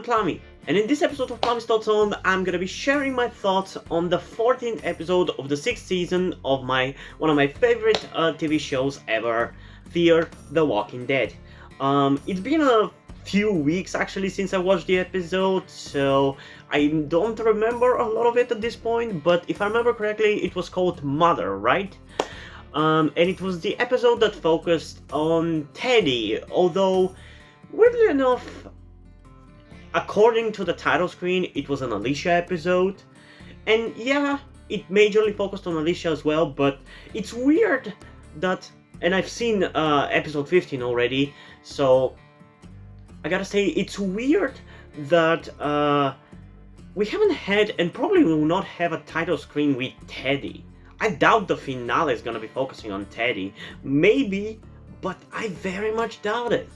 Plami, and in this episode of Plami's Thoughts On, I'm gonna be sharing my thoughts on the 14th episode of the 6th season of one of my favorite TV shows ever, Fear the Walking Dead. It's been a few weeks actually since I watched the episode, so I don't remember a lot of it at this point, but if I remember correctly, it was called Mother, right? And it was the episode that focused on Teddy, although, weirdly enough, according to the title screen, it was an Alicia episode. And yeah, it majorly focused on Alicia as well, but it's weird that, and I've seen episode 15 already, so I gotta say, it's weird that we haven't had, and probably will not have, a title screen with Teddy. I doubt the finale is gonna be focusing on Teddy. Maybe, but I very much doubt it.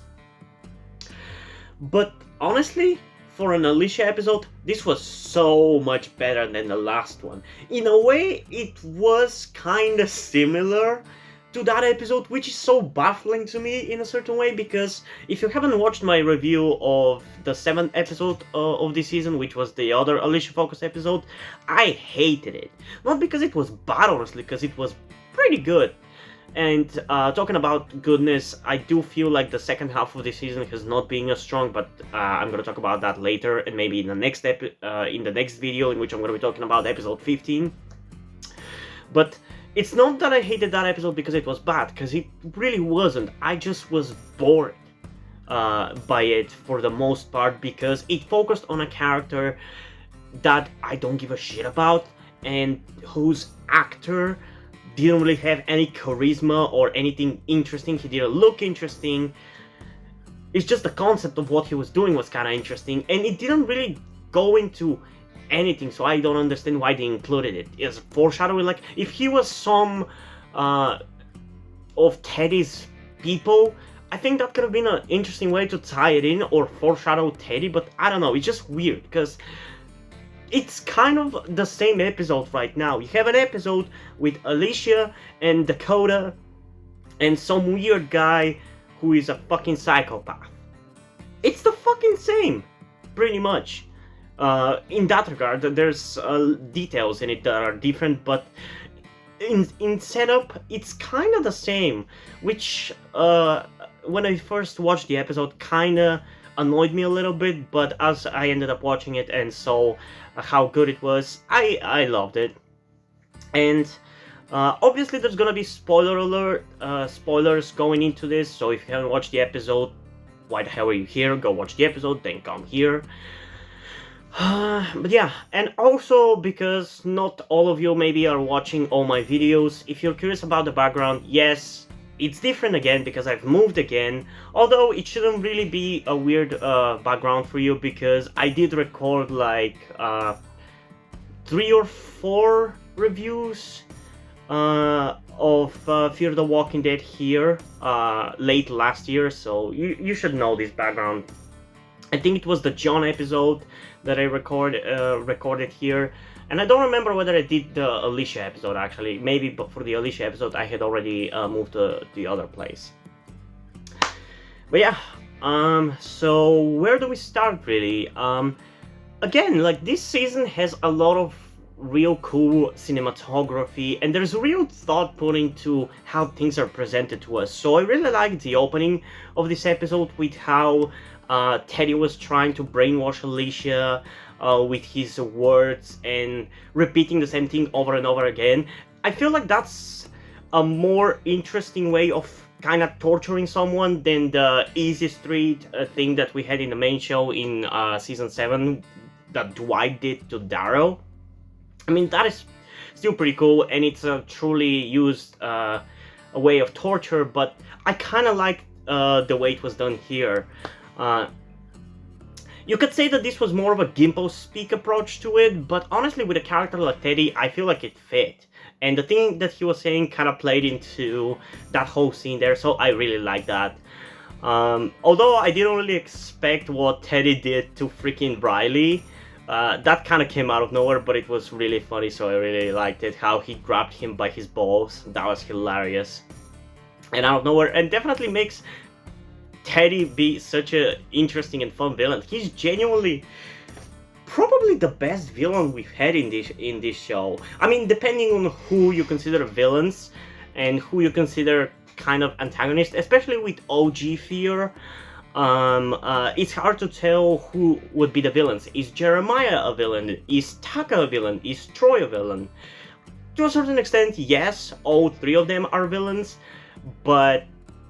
But honestly, for an Alicia episode, this was so much better than the last one. In a way, it was kinda similar to that episode, which is so baffling to me in a certain way, because if you haven't watched my review of the 7th episode of this season, which was the other Alicia focused episode, I hated it. Not because it was bad, honestly, because it was pretty good. And talking about goodness, I do feel like the second half of this season has not been as strong, but I'm gonna talk about that later, and maybe in the next video, in which I'm gonna be talking about episode 15. But it's not that I hated that episode because it was bad, because it really wasn't. I just was bored by it for the most part, because it focused on a character that I don't give a shit about, and whose actor didn't really have any charisma or anything interesting. He didn't look interesting. It's just the concept of what he was doing was kind of interesting, and it didn't really go into anything, so I don't understand why they included it. Is foreshadowing, like, if he was some of Teddy's people, I think that could have been an interesting way to tie it in or foreshadow Teddy, but I don't know, it's just weird, because it's kind of the same episode right now. You have an episode with Alicia and Dakota and some weird guy who is a fucking psychopath. It's the fucking same, pretty much. In that regard, there's details in it that are different, but in setup, it's kind of the same, which when I first watched the episode, kind of annoyed me a little bit, but as I ended up watching it and saw how good it was, I loved it. And obviously there's gonna be spoiler alert, spoilers going into this, so if you haven't watched the episode, why the hell are you here? Go watch the episode, then come here. But yeah, and also because not all of you maybe are watching all my videos, if you're curious about the background, yes, it's different again because I've moved again, although it shouldn't really be a weird background for you, because I did record like 3 or 4 reviews of Fear the Walking Dead here late last year, so you should know this background. I think it was the John episode that I recorded here, and I don't remember whether I did the Alicia episode actually. Maybe, but for the Alicia episode I had already moved to the other place. But yeah, so where do we start really? Again, like, this season has a lot of real cool cinematography, and there's real thought put into how things are presented to us. So I really liked the opening of this episode with how Teddy was trying to brainwash Alicia with his words and repeating the same thing over and over again. I feel like that's a more interesting way of kind of torturing someone than the easy street thing that we had in the main show in season 7 that Dwight did to Daryl. I mean, that is still pretty cool, and it's a truly used a way of torture, but I kind of like the way it was done here. You could say that this was more of a Gimpo speak approach to it, but honestly, with a character like Teddy, I feel like it fit. And the thing that he was saying kind of played into that whole scene there, so I really like that. Although I didn't really expect what Teddy did to freaking Riley, that kind of came out of nowhere, but it was really funny, so I really liked it. How he grabbed him by his balls, that was hilarious. And out of nowhere, and definitely makes Teddy be such a interesting and fun villain. He's genuinely probably the best villain we've had in this show. I mean, depending on who you consider villains and who you consider kind of antagonists, especially with OG Fear, it's hard to tell who would be the villains. Is Jeremiah a villain? Is Taka a villain? Is Troy a villain? To a certain extent, yes, all three of them are villains, but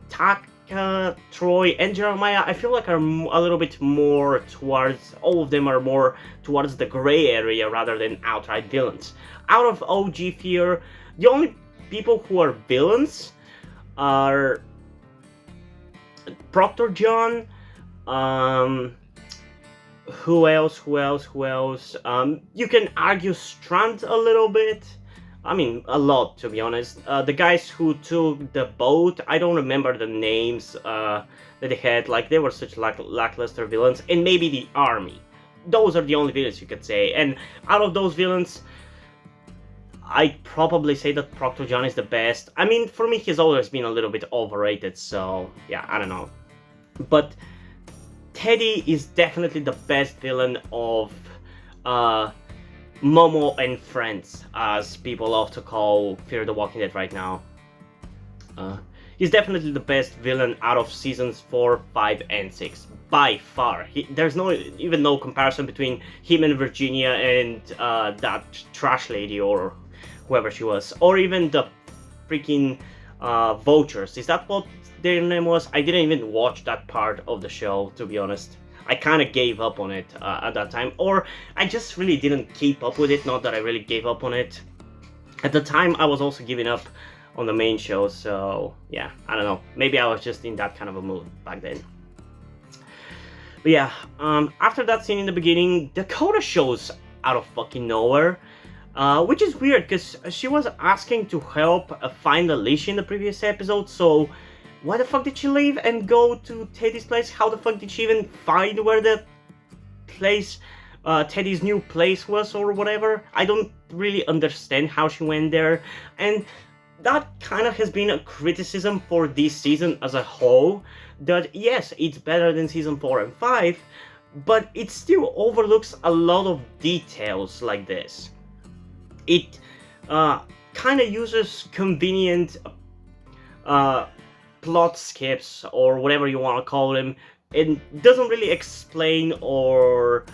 Taka, Troy, and Jeremiah, I feel like are a little bit more towards, all of them are more towards the gray area rather than outright villains. Out of OG Fear, the only people who are villains are Proctor John, who else? You can argue Strand a little bit. I mean, a lot, to be honest. The guys who took the boat, I don't remember the names that they had. Like, they were such lackluster villains. And maybe the army. Those are the only villains you could say. And out of those villains, I'd probably say that Proctor John is the best. I mean, for me, he's always been a little bit overrated, so yeah, I don't know. But Teddy is definitely the best villain of Momo and Friends, as people love to call Fear the Walking Dead right now. He's definitely the best villain out of seasons 4, 5, and 6. By far. There's even no comparison between him and Virginia and that trash lady or whoever she was. Or even the freaking Vultures. Is that what their name was? I didn't even watch that part of the show, to be honest. I kind of gave up on it at that time. Or I just really didn't keep up with it. Not that I really gave up on it. At the time, I was also giving up on the main show. So, yeah, I don't know. Maybe I was just in that kind of a mood back then. But yeah, after that scene in the beginning, Dakota shows out of fucking nowhere. Which is weird, because she was asking to help find Alicia in the previous episode, so why the fuck did she leave and go to Teddy's place? How the fuck did she even find where the place, Teddy's new place was or whatever? I don't really understand how she went there, and that kind of has been a criticism for this season as a whole, that yes, it's better than season 4 and 5, but it still overlooks a lot of details like this. It kind of uses convenient plot skips, or whatever you want to call them, and doesn't really explain or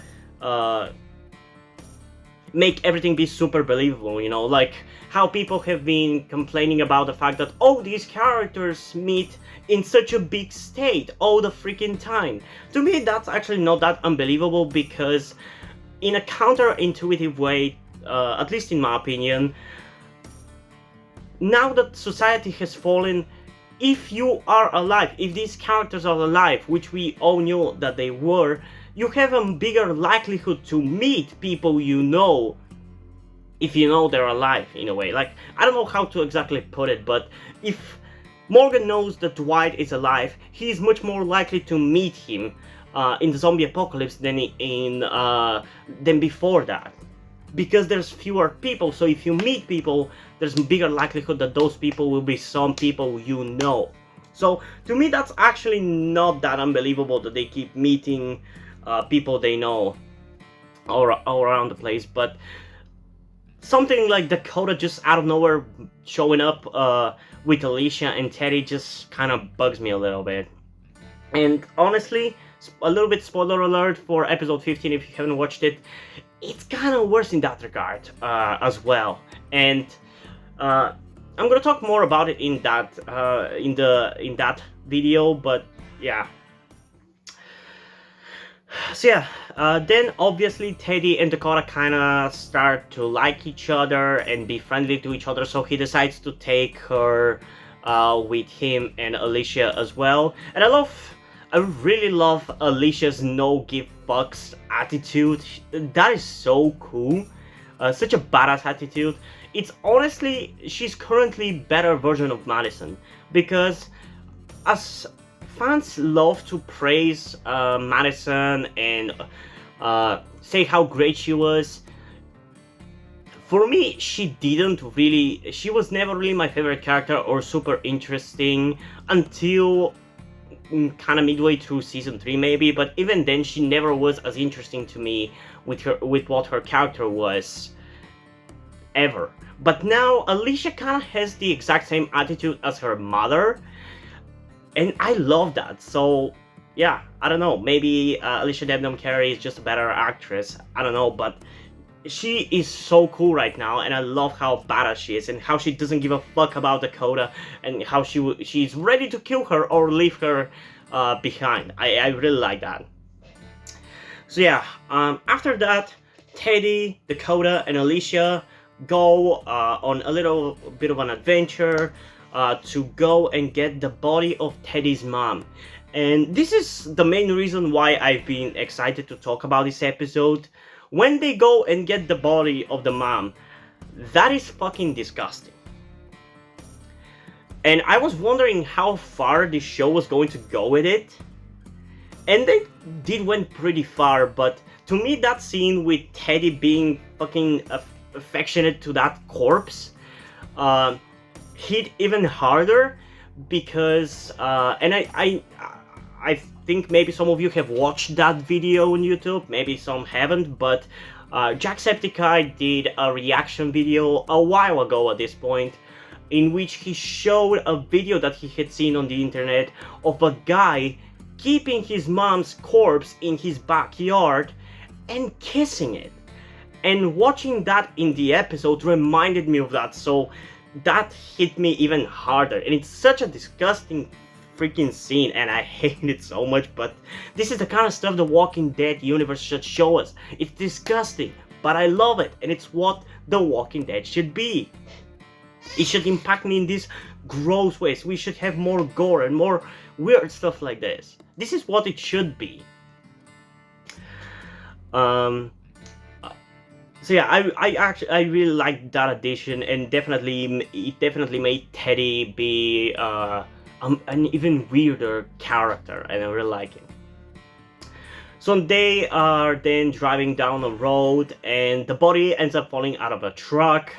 make everything be super believable, you know, like how people have been complaining about the fact that, oh, these characters meet in such a big state all the freaking time. To me, that's actually not that unbelievable, because in a counterintuitive way, at least in my opinion, now that society has fallen, if you are alive, if these characters are alive, which we all knew that they were, you have a bigger likelihood to meet people you know, if you know they're alive, in a way. Like, I don't know how to exactly put it, but if Morgan knows that Dwight is alive, he's much more likely to meet him in the zombie apocalypse than than before that. Because there's fewer people, so if you meet people, there's a bigger likelihood that those people will be some people you know. So, to me, that's actually not that unbelievable that they keep meeting people they know all around the place. But something like Dakota just out of nowhere showing up with Alicia and Teddy just kind of bugs me a little bit. And honestly, a little bit spoiler alert for episode 15 if you haven't watched it, it's kind of worse in that regard as well. And I'm gonna talk more about it in that video, but yeah. So yeah, then obviously Teddy and Dakota kind of start to like each other and be friendly to each other, so he decides to take her with him and Alicia as well. And I really love Alicia's no give fucks attitude. That is so cool. Such a badass attitude. It's honestly, she's currently better version of Madison, because as fans love to praise Madison and say how great she was, for me, she was never really my favorite character or super interesting until kind of midway through season 3 maybe, but even then she never was as interesting to me with what her character was ever. But now Alicia kind of has the exact same attitude as her mother, and I love that. So yeah, I don't know, maybe Alicia Debnam Carey is just a better actress, I don't know, but she is so cool right now, and I love how badass she is and how she doesn't give a fuck about Dakota and how she's ready to kill her or leave her behind. I really like that. So yeah, after that, Teddy, Dakota, and Alicia go on a little bit of an adventure to go and get the body of Teddy's mom. And this is the main reason why I've been excited to talk about this episode. When they go and get the body of the mom, that is fucking disgusting. And I was wondering how far this show was going to go with it. And they did went pretty far, but to me that scene with Teddy being fucking affectionate to that corpse hit even harder because, and I think maybe some of you have watched that video on YouTube, maybe some haven't, but Jacksepticeye did a reaction video a while ago at this point, in which he showed a video that he had seen on the internet of a guy keeping his mom's corpse in his backyard and kissing it. And watching that in the episode reminded me of that, so that hit me even harder. And it's such a disgusting freaking scene, and I hate it so much, but this is the kind of stuff the Walking Dead universe should show us. It's disgusting, but I love it, and it's what the Walking Dead should be. It should impact me in these gross ways. We should have more gore and more weird stuff like this. This is what it should be. So yeah, I really like that addition, and it definitely made Teddy be an even weirder character, and I really like him. So they are then driving down the road, and the body ends up falling out of a truck.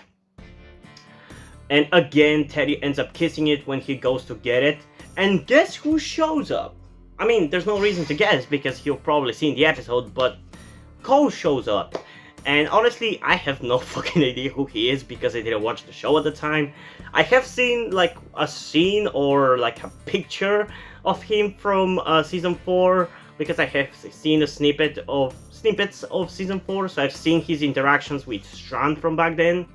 And again, Teddy ends up kissing it when he goes to get it. And guess who shows up? I mean, there's no reason to guess because you've probably seen the episode, but Cole shows up. And honestly, I have no fucking idea who he is because I didn't watch the show at the time. I have seen like a scene or like a picture of him from season 4 because I have seen a snippets of season 4, so I've seen his interactions with Strand from back then.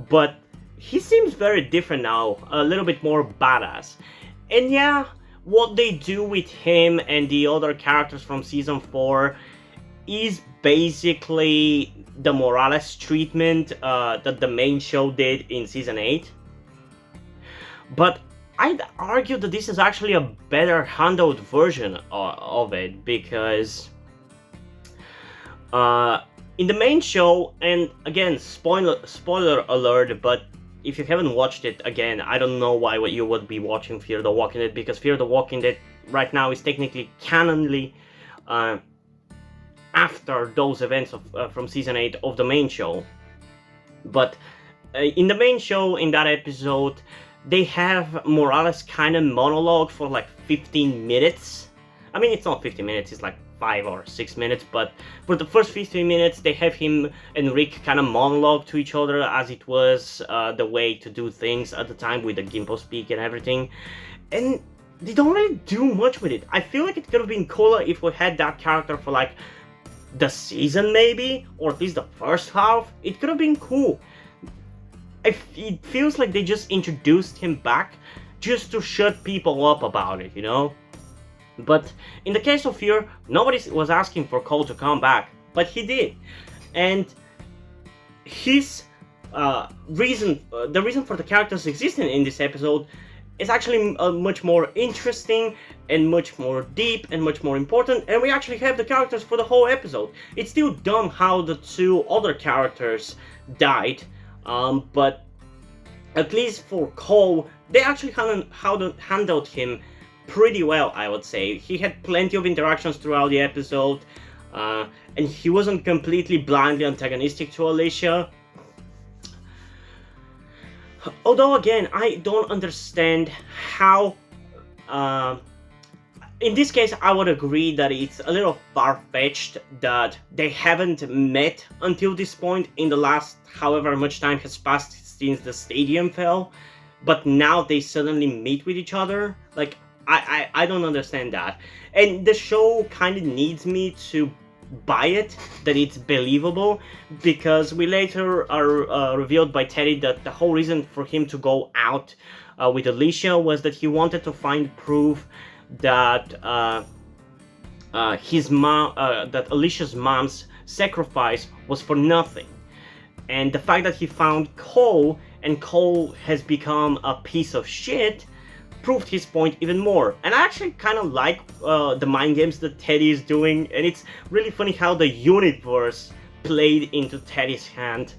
But he seems very different now, a little bit more badass. And yeah, what they do with him and the other characters from season 4 is basically the Morales treatment that the main show did in season 8. But I'd argue that this is actually a better handled version of it, because in the main show, and again, spoiler alert, but if you haven't watched it, again, I don't know why you would be watching Fear the Walking Dead, because Fear the Walking Dead right now is technically canonly after those events from season 8 of the main show. But in the main show, in that episode, they have Morales kind of monologue for like 15 minutes. I mean, it's not 15 minutes, it's like 5 or 6 minutes, but for the first 15 minutes, they have him and Rick kind of monologue to each other, as it was the way to do things at the time with the Gimpo speak and everything. And they don't really do much with it. I feel like it could have been cooler if we had that character for like the season maybe, or at least the first half. It could have been cool. It feels like they just introduced him back just to shut people up about it, you know? But in the case of Fear, nobody was asking for Cole to come back, but he did. And his reason for the characters existing in this episode is actually much more interesting and much more deep and much more important, and we actually have the characters for the whole episode. It's still dumb how the two other characters died, but at least for Cole, they actually handled him pretty well, I would say. He had plenty of interactions throughout the episode, and he wasn't completely blindly antagonistic to Alicia. Although again, I don't understand how in this case, I would agree that it's a little far-fetched that they haven't met until this point in the last however much time has passed since the stadium fell, but now they suddenly meet with each other. Like, I don't understand that. And the show kind of needs me to buy it, that it's believable, because we later are revealed by Teddy that the whole reason for him to go out with Alicia was that he wanted to find proof that his mom, that Alicia's mom's sacrifice was for nothing. And the fact that he found Cole, and Cole has become a piece of shit, proved his point even more. And I actually kind of like the mind games that Teddy is doing, and it's really funny how the universe played into Teddy's hand.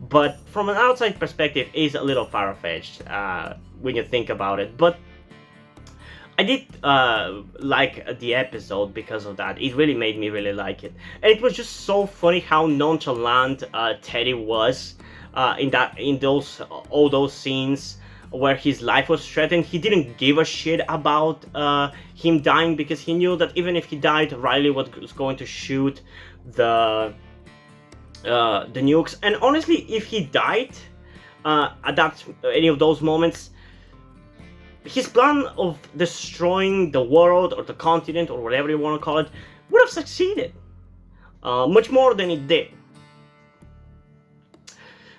But from an outside perspective, it is a little far-fetched when you think about it. But I did like the episode because of that. It really made me really like it, and it was just so funny how nonchalant Teddy was in all those scenes where his life was threatened. He didn't give a shit about him dying, because he knew that even if he died, Riley was going to shoot the nukes. And honestly, if he died at any of those moments, his plan of destroying the world or the continent or whatever you want to call it would have succeeded much more than it did.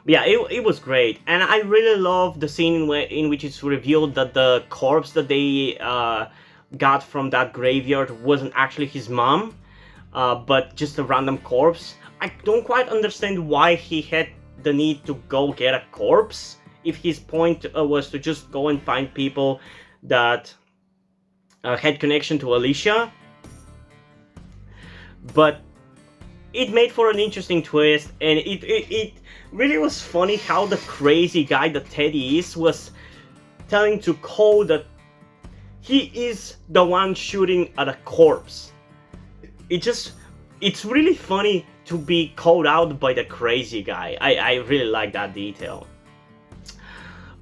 But yeah, it was great, and I really love the scene in which it's revealed that the corpse that they got from that graveyard wasn't actually his mom, but just a random corpse. I don't quite understand why he had the need to go get a corpse, if his point was to just go and find people that had connection to Alicia. But it made for an interesting twist, and it really was funny how the crazy guy that Teddy is was telling to Cole that he is the one shooting at a corpse. It's really funny to be called out by the crazy guy. I really like that detail.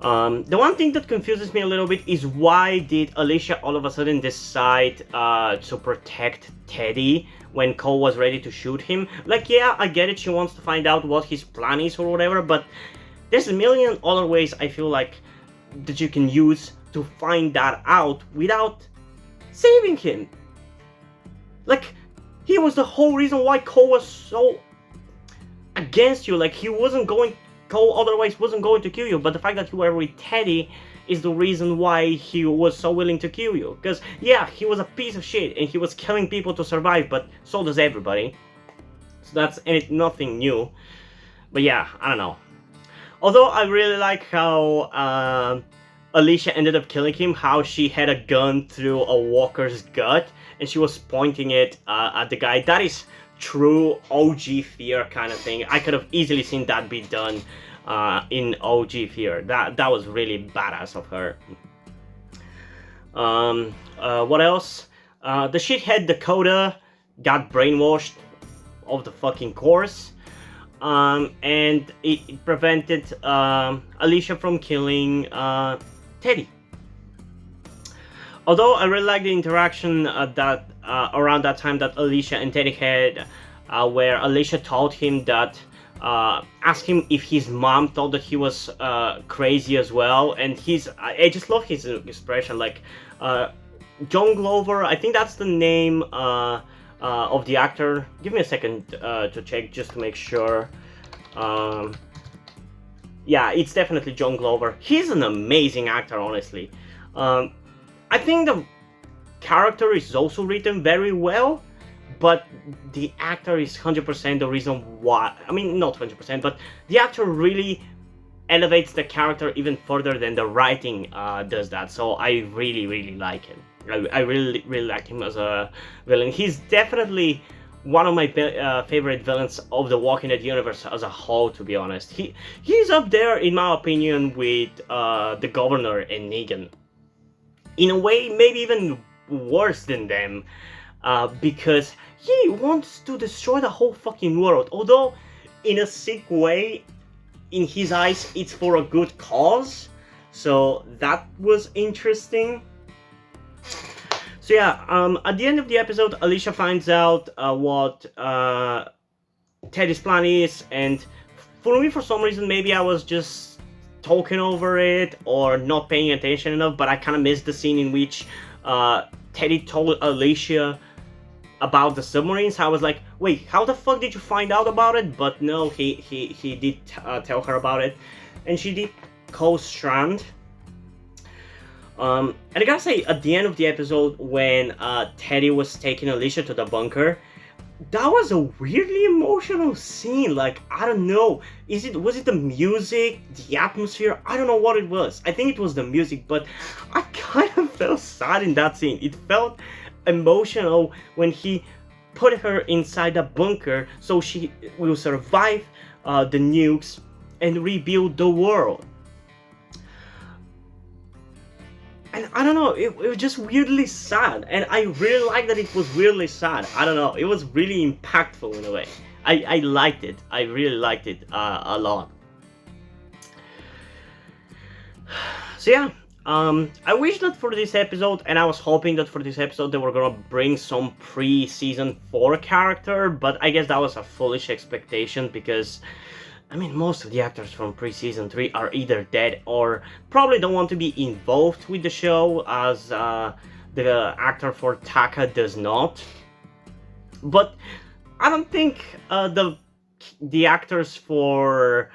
The one thing that confuses me a little bit is why did Alicia all of a sudden decide to protect Teddy when Cole was ready to shoot him? Like, yeah, I get it, she wants to find out what his plan is or whatever, but there's a million other ways I feel like that you can use to find that out without saving him. Like, he was the whole reason why Cole was so against you. Like, Cole otherwise wasn't going to kill you, but the fact that you were with Teddy is the reason why he was so willing to kill you. Because, yeah, he was a piece of shit, and he was killing people to survive, but so does everybody. So that's nothing new. But yeah, I don't know. Although I really like how Alicia ended up killing him, how she had a gun through a walker's gut, and she was pointing it at the guy. That is true OG Fear kind of thing. I could have easily seen that be done in OG Fear. That was really badass of her. What else? The shithead Dakota got brainwashed off the fucking course, and it prevented Alicia from killing Teddy. Although I really like the interaction that around that time that Alicia and Teddy had, where Alicia told him that, asked him if his mom thought that he was crazy as well, and I just love his expression, like, John Glover, I think that's the name of the actor. Give me a second to check just to make sure. Yeah, it's definitely John Glover. He's an amazing actor, honestly. I think the character is also written very well, but the actor is 100% the reason why. I mean, not 100%, but the actor really elevates the character even further than the writing does that. So I really, really like him. I really, really like him as a villain. He's definitely one of my favorite villains of the Walking Dead universe as a whole, to be honest. He's up there, in my opinion, with the Governor and Negan. In a way, maybe even worse than them, because he wants to destroy the whole fucking world. Although, in a sick way, in his eyes, it's for a good cause. So that was interesting. So yeah, at the end of the episode, Alicia finds out what Teddy's plan is, and for me, for some reason, maybe I was just talking over it or not paying attention enough, but I kind of missed the scene in which Teddy told Alicia about the submarines. I was like, wait, how the fuck did you find out about it? But no, he did tell her about it, and she did call Strand. And I gotta say, at the end of the episode, when Teddy was taking Alicia to the bunker, that was a weirdly emotional scene. Like, I don't know, was it the music, the atmosphere? I don't know what it was. I think it was the music, but I kind of felt sad in that scene. It felt emotional when he put her inside the bunker so she will survive the nukes and rebuild the world. And I don't know, it was just weirdly sad, and I really like that it was weirdly sad. I don't know, it was really impactful in a way. I liked it. I really liked it a lot. So yeah, I wish that for this episode, and I was hoping that for this episode they were gonna bring some pre-season 4 character, but I guess that was a foolish expectation because, I mean, most of the actors from pre-season 3 are either dead or probably don't want to be involved with the show, as the actor for Taka does not. But I don't think the actors for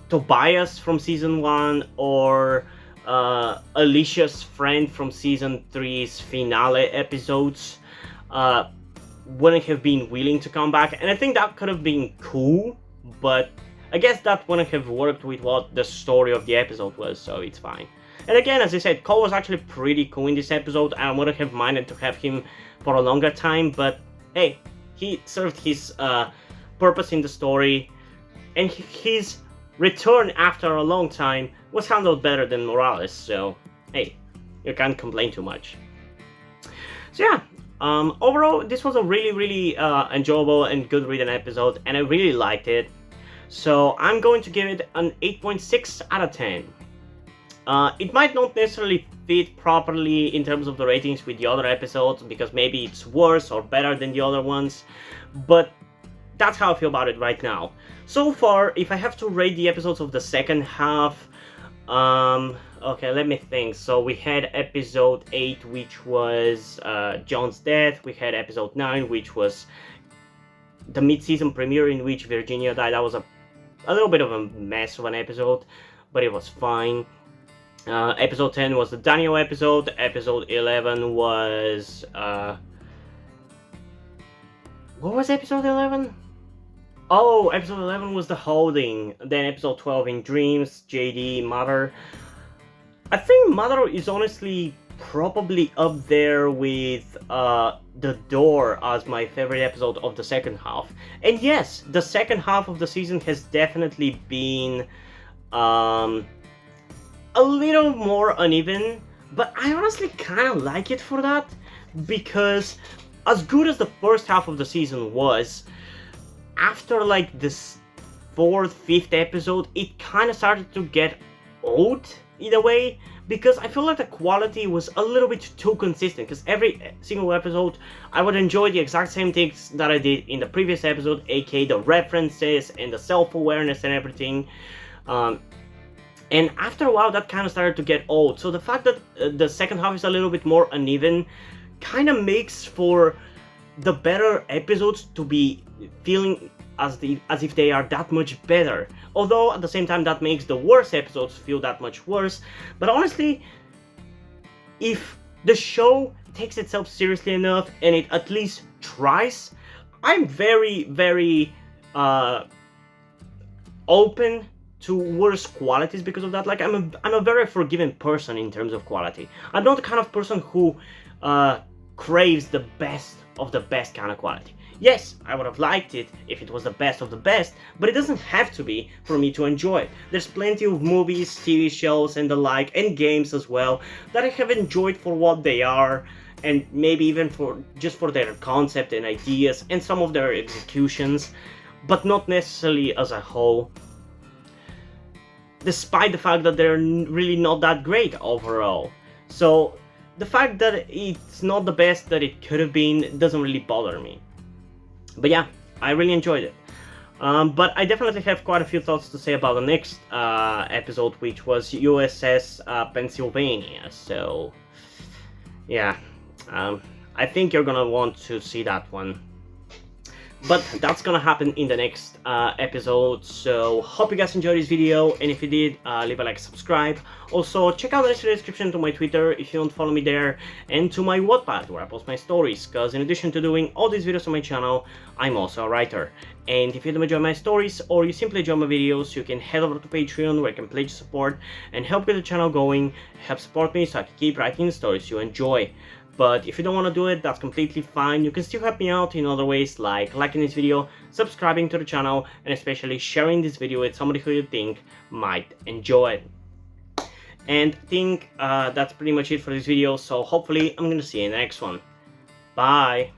Tobias from season 1 or Alicia's friend from season 3's finale episodes wouldn't have been willing to come back, and I think that could have been cool, but I guess that wouldn't have worked with what the story of the episode was, so it's fine. And again, as I said, Cole was actually pretty cool in this episode, and I wouldn't have minded to have him for a longer time, but hey, he served his purpose in the story, and his return after a long time was handled better than Morales, so hey, you can't complain too much. So yeah, overall, this was a really enjoyable and good reading episode, and I really liked it. So I'm going to give it an 8.6 out of 10. It might not necessarily fit properly in terms of the ratings with the other episodes, because maybe it's worse or better than the other ones, but that's how I feel about it right now. So far, if I have to rate the episodes of the second half, okay, let me think. So we had episode 8, which was John's death. We had episode 9, which was the mid-season premiere in which Virginia died. That was a little bit of a mess of an episode, but it was fine. Episode 10 was the Daniel episode. Episode 11 was... what was episode 11? Oh, episode 11 was The Holding. Then episode 12 in Dreams, JD, Mother. I think Mother is honestly probably up there with The Door as my favorite episode of the second half. And yes, the second half of the season has definitely been a little more uneven, but I honestly kind of like it for that, because as good as the first half of the season was, after like this 4th, 5th episode, it kind of started to get old in a way, because I feel like the quality was a little bit too consistent, because every single episode I would enjoy the exact same things that I did in the previous episode, aka the references and the self-awareness and everything. And after a while that kind of started to get old, so the fact that the second half is a little bit more uneven kind of makes for the better episodes to be feeling as if they are that much better. Although at the same time that makes the worst episodes feel that much worse. But honestly, if the show takes itself seriously enough and it at least tries, I'm very open to worse qualities because of that. Like, I'm a very forgiving person in terms of quality. I'm not the kind of person who craves the best of the best kind of quality. Yes, I would have liked it if it was the best of the best, but it doesn't have to be for me to enjoy it. There's plenty of movies, TV shows, and the like, and games as well, that I have enjoyed for what they are, and maybe even for just for their concept and ideas, and some of their executions, but not necessarily as a whole. Despite the fact that they're really not that great overall. So the fact that it's not the best that it could have been doesn't really bother me. But yeah, I really enjoyed it. But I definitely have quite a few thoughts to say about the next episode, which was USS Pennsylvania. So yeah, I think you're gonna want to see that one. But that's gonna happen in the next episode, so hope you guys enjoyed this video, and if you did, leave a like, subscribe. Also, check out the description to my Twitter if you don't follow me there, and to my Wattpad where I post my stories, because in addition to doing all these videos on my channel, I'm also a writer. And if you don't enjoy my stories, or you simply enjoy my videos, you can head over to Patreon where you can pledge support and help get the channel going, help support me so I can keep writing the stories you enjoy. But if you don't want to do it, that's completely fine. You can still help me out in other ways, like liking this video, subscribing to the channel, and especially sharing this video with somebody who you think might enjoy it. And I think that's pretty much it for this video, so hopefully I'm gonna see you in the next one. Bye!